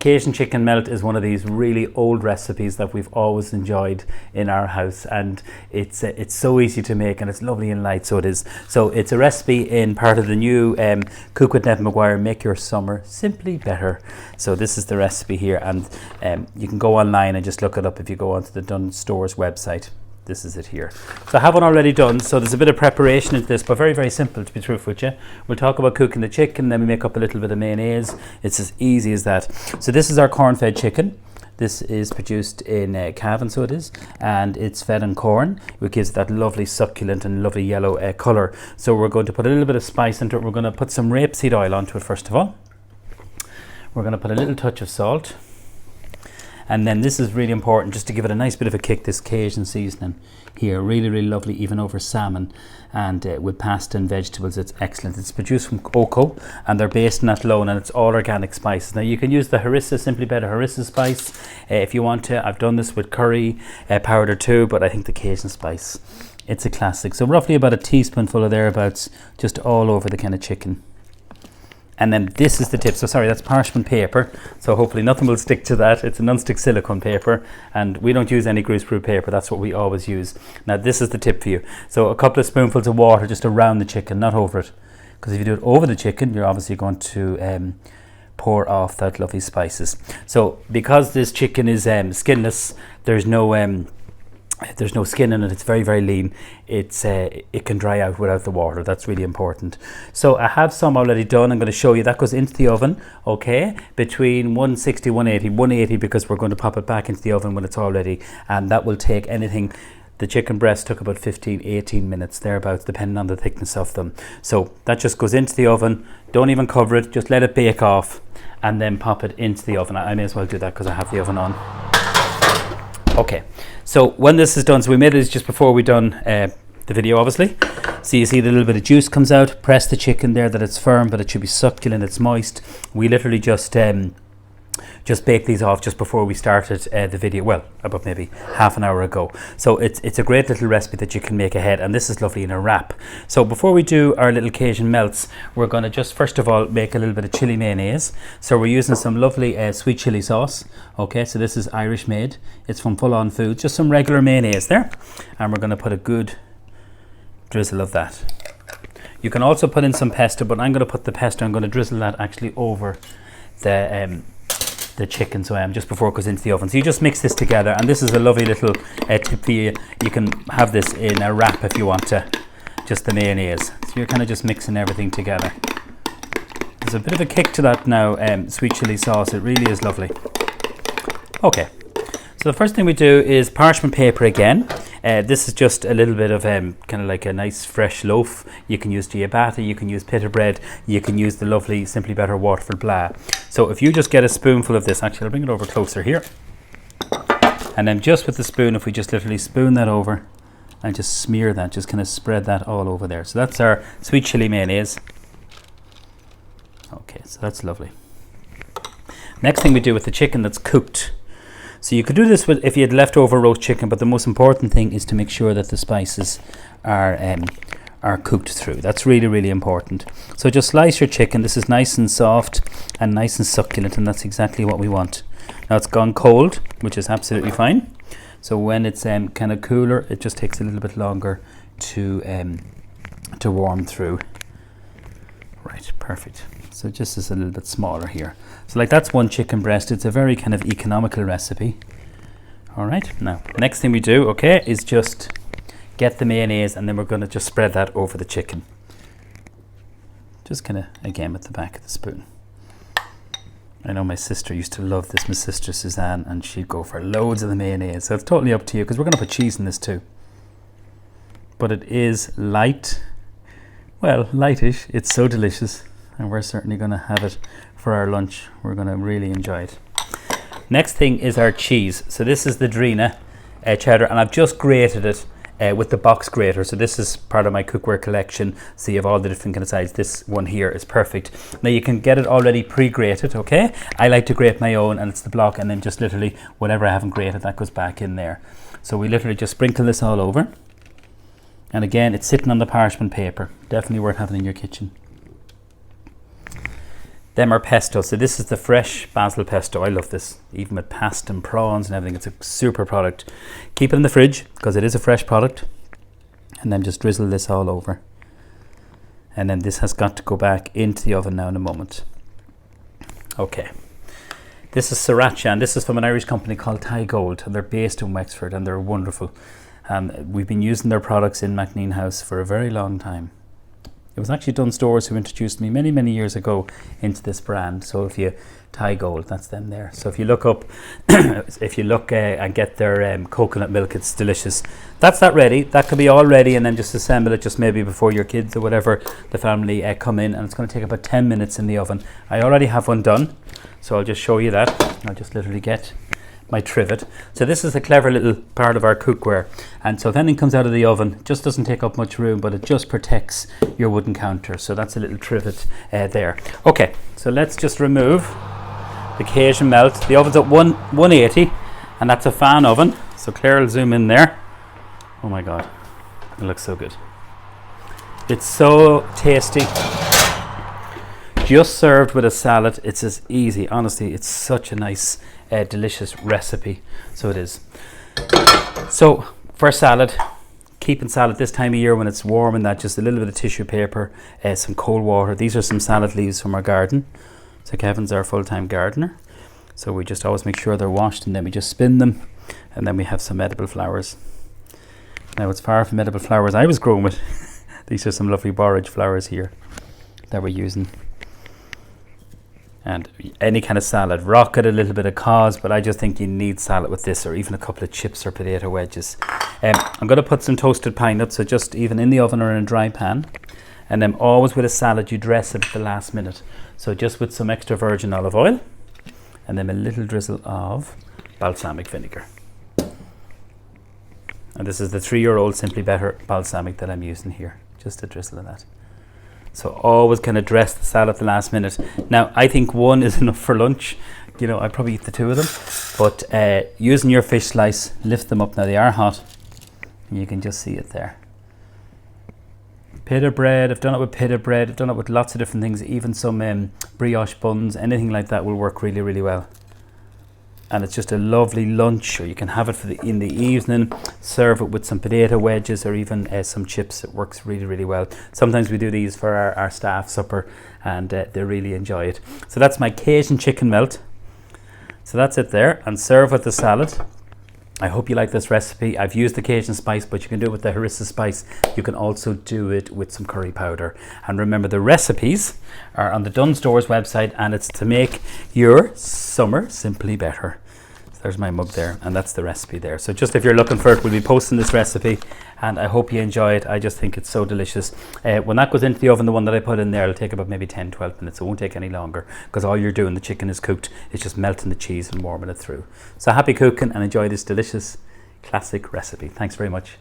Cajun chicken melt is one of these really old recipes that we've always enjoyed in our house, and it's so easy to make, and it's lovely and light, so it is. So it's a recipe in part of the new Cook with Nevin Maguire, Make Your Summer Simply Better. So this is the recipe here, and you can go online and just look it up if you go onto the Dunnes Stores website. This is it here. So I have one already done, so there's a bit of preparation into this, but very, very simple, to be truthful with you. We'll talk about cooking the chicken, then we make up a little bit of mayonnaise. It's as easy as that. So this is our corn-fed chicken. This is produced in Cajun, so it is, and it's fed on corn, which gives that lovely succulent and lovely yellow colour. So we're going to put a little bit of spice into it. We're going to put some rapeseed oil onto it first of all. We're going to put a little touch of salt. And then this is really important, just to give it a nice bit of a kick, this Cajun seasoning here. Really, really lovely, even over salmon and with pasta and vegetables. It's excellent. It's produced from cocoa, and they're based in Athlone, and it's all organic spices. Now you can use the harissa, Simply Better harissa spice if you want to. I've done this with curry powder too, but I think the Cajun spice, it's a classic. So roughly about a teaspoonful of thereabouts, just all over the kind of chicken. And then this is the tip. So sorry, that's parchment paper. So hopefully nothing will stick to that. It's a non-stick silicone paper, and we don't use any greaseproof paper. That's what we always use. Now this is the tip for you. So a couple of spoonfuls of water just around the chicken, not over it. Because if you do it over the chicken, you're obviously going to pour off that lovely spices. So because this chicken is skinless, there's no skin in it. It's very, very lean. It can dry out without the water. That's really important. So I have some already done. I'm going to show you. That goes into the oven, okay, between 160, 180 because we're going to pop it back into the oven when it's all ready, and that will take anything. The chicken breast took about 15, 18 minutes thereabouts, depending on the thickness of them. So that just goes into the oven. Don't even cover it. Just let it bake off, and then pop it into the oven. I may as well do that because I have the oven on. Okay, so when this is done, so we made it just before we done the video, obviously. So you see the little bit of juice comes out. Press the chicken there that it's firm, but it should be succulent, it's moist. We literally just bake these off just before we started the video, well, about maybe half an hour ago. So it's a great little recipe that you can make ahead, and this is lovely in a wrap. So before we do our little Cajun melts, we're going to just first of all make a little bit of chili mayonnaise. So we're using some lovely sweet chili sauce. Okay, so this is Irish made. It's from Full On Foods, just some regular mayonnaise there. And we're going to put a good drizzle of that. You can also put in some pesto, but I'm going to put the pesto, I'm going to drizzle that actually over the chicken, so just before it goes into the oven. So you just mix this together, and this is a lovely little tip for you. You can have this in a wrap if you want to, just the mayonnaise. So you're kind of just mixing everything together. There's a bit of a kick to that now, sweet chili sauce. It really is lovely. Okay, so the first thing we do is parchment paper again. This is just a little bit of kind of like a nice fresh loaf. You can use ciabatta, you can use pita bread, you can use the lovely Simply Better Waterford Blah. So if you just get a spoonful of this, actually I'll bring it over closer here. And then just with the spoon, if we just literally spoon that over and just smear that, just kind of spread that all over there. So that's our sweet chili mayonnaise. Okay, so that's lovely. Next thing we do with the chicken that's cooked. So you could do this with if you had leftover roast chicken, but the most important thing is to make sure that the spices are cooked through. That's really, really important. So just slice your chicken. This is nice and soft and nice and succulent, and that's exactly what we want. Now it's gone cold, which is absolutely fine. So when it's kind of cooler, it just takes a little bit longer to warm through. Right, perfect. So just is a little bit smaller here. So like that's one chicken breast. It's a very kind of economical recipe. All right, now next thing we do, okay, is just get the mayonnaise, and then we're going to just spread that over the chicken. Just kind of again with the back of the spoon. I know my sister used to love this, my sister Suzanne, and she'd go for loads of the mayonnaise. So it's totally up to you, because we're going to put cheese in this too. But it is light, well, lightish. It's so delicious, and we're certainly going to have it for our lunch. We're going to really enjoy it. Next thing is our cheese. So this is the Drina cheddar, and I've just grated it with the box grater. So this is part of my cookware collection. So you have all the different kind of sides. This one here is perfect. Now you can get it already pre-grated, okay? I like to grate my own, and it's the block, and then just literally whatever I haven't grated, that goes back in there. So we literally just sprinkle this all over. And again, it's sitting on the parchment paper. Definitely worth having in your kitchen. Them are pesto. So this is the fresh basil pesto. I love this, even with pasta and prawns and everything. It's a super product. Keep it in the fridge because it is a fresh product. And then just drizzle this all over. And then this has got to go back into the oven now in a moment. Okay. This is sriracha, and this is from an Irish company called Thai Gold, and they're based in Wexford, and they're wonderful. We've been using their products in Macneen House for a very long time. It was actually Dunn Stores who introduced me many years ago into this brand. So if you Thai Gold, that's them there. So if you look up, if you look and get their coconut milk, it's delicious. That's that ready. That could be all ready, and then just assemble it just maybe before your kids or whatever, the family come in, and it's going to take about 10 minutes in the oven. I already have one done, so I'll just show you that. I'll just literally get my trivet. So this is a clever little part of our cookware, and so if anything comes out of the oven, it just doesn't take up much room, but it just protects your wooden counter. So that's a little trivet there. Okay, so let's just remove the Cajun melt. The oven's at 180, and that's a fan oven. So Claire will zoom in there. Oh my god, it looks so good. It's so tasty. Just served with a salad. It's as easy, honestly. It's such a nice delicious recipe. So it is. So for salad, keeping salad this time of year when it's warm and that, just a little bit of tissue paper, some cold water. These are some salad leaves from our garden. So Kevin's our full-time gardener. So we just always make sure they're washed, and then we just spin them, and then we have some edible flowers. Now it's far from edible flowers I was growing with. These are some lovely borage flowers here that we're using. And any kind of salad, rocket, a little bit of cos, but I just think you need salad with this, or even a couple of chips or potato wedges. I'm going to put some toasted pine nuts, so just even in the oven or in a dry pan. And then always with a salad, you dress it at the last minute. So just with some extra virgin olive oil, and then a little drizzle of balsamic vinegar. And this is the 3-year-old Simply Better balsamic that I'm using here, just a drizzle of that. So always kind of dress the salad at the last minute. Now, I think one is enough for lunch. You know, I'd probably eat the 2 of them. But using your fish slice, lift them up. Now, they are hot. And you can just see it there. Pita bread. I've done it with pita bread. I've done it with lots of different things. Even some brioche buns. Anything like that will work really well. And it's just a lovely lunch, or you can have it for in the evening, serve it with some potato wedges or even some chips. It works really well. Sometimes we do these for our staff supper, and they really enjoy it. So that's my Cajun chicken melt. So that's it there, and serve with the salad. I hope you like this recipe. I've used the Cajun spice, but you can do it with the harissa spice. You can also do it with some curry powder. And remember, the recipes are on the Dunn Stores website, and it's to make your summer simply better. So there's my mug there, and that's the recipe there. So just if you're looking for it, we'll be posting this recipe, and I hope you enjoy it. I just think it's so delicious. When that goes into the oven, the one that I put in there, it'll take about maybe 10-12 minutes. It won't take any longer, because all you're doing, the chicken is cooked. It's just melting the cheese and warming it through. So happy cooking, and enjoy this delicious classic recipe. Thanks very much.